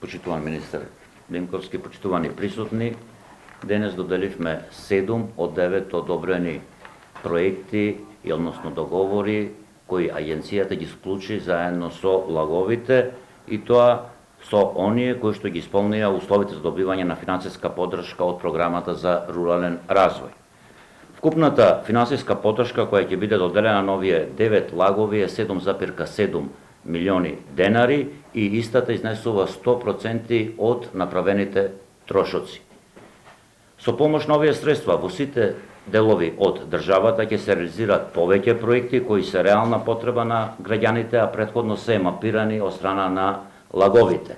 Почитуван министер Димковски, почитувани присутни, денес доделивме 7 од 9 одобрени проекти и односно договори кои агенцијата ги склучи заедно со лаговите и тоа со оние кои што ги исполнија условите за добивање на финансиска поддршка од програмата за рурален развој. Вкупната финансиска поддршка која ќе биде доделена на овие 9 лагови е 7,7 милиони денари и истата изнесува 100% од направените трошоци. Со помош на овие средства во сите делови од државата ќе се реализираат повеќе проекти кои се реална потреба на граѓаните, а претходно се мапирани од страна на лаговите.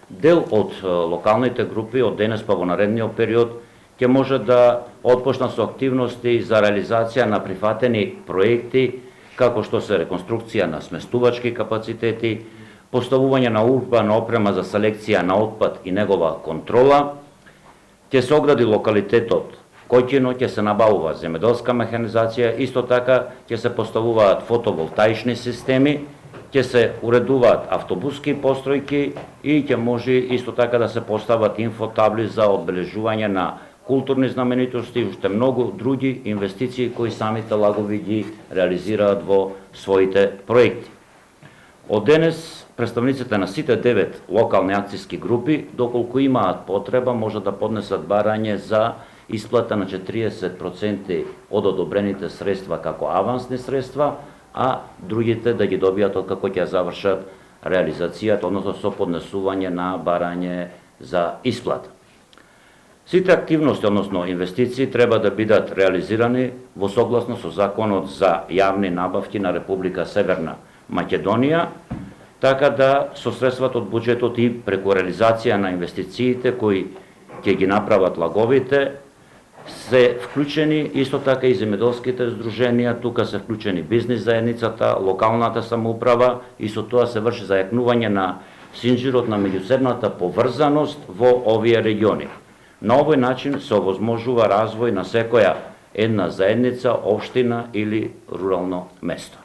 Дел од локалните групи од денес па во наредниот период ќе може да отпочнат со активности за реализација на прифатени проекти како што се реконструкција на сместувачки капацитети, поставување на урбана опрема за селекција на отпад и негова контрола, ќе се огради локалитетот Коќино, ќе се набавува земеделска механизација, исто така ќе се поставуваат фотоволтаични системи, ќе се уредуваат автобуски постројки и ќе може исто така да се постават инфотабли за одбележување на културни знаменитости и уште многу други инвестиции кои самите лагови ги реализираат во своите проекти. Од денес представниците на сите 9 локални акцијски групи, доколку имаат потреба, може да поднесат барање за исплата на 40% од одобрените средства како авансни средства, а другите да ги добијат откако ќе завршат реализацијата, односно со поднесување на барање за исплата. Сите активности, односно инвестиции, треба да бидат реализирани во согласно со Законот за јавни набавки на Република Северна Македонија, така да со средствата од буџетот и преку реализација на инвестициите кои ќе ги направат лаговите, се вклучени исто така и земеделските здруженија, тука се вклучени бизнис заедницата, локалната самоуправа и со тоа се врши зајакнување на синџирот на меѓусебната поврзаност во овие региони. На овој начин се овозможува развој на секоја една заедница, општина или рурално место.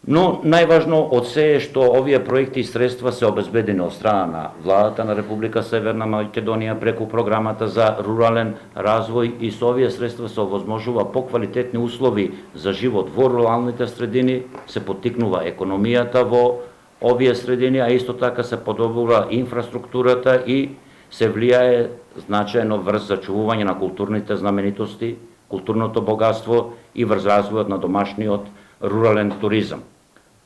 Но најважно од се е што овие проекти и средства се обезбедени од страна на владата на Република Северна Македонија преку програмата за рурален развој и со овие средства се овозможува поквалитетни услови за живот во руралните средини, се поттикнува економијата во овие средини, а исто така се подобрува инфраструктурата и се влијае значајно врз зачувување на културните знаменитости, културното богатство и врз развојот на домашниот рурален туризам.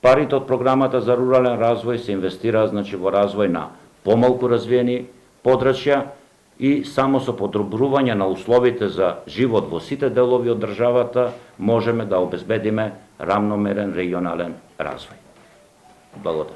Парите од програмата за рурален развој се инвестираат во развој на помалку развиени подрачја и само со подобрување на условите за живот во сите делови од државата можеме да обезбедиме рамномерен регионален развој. Благодарам.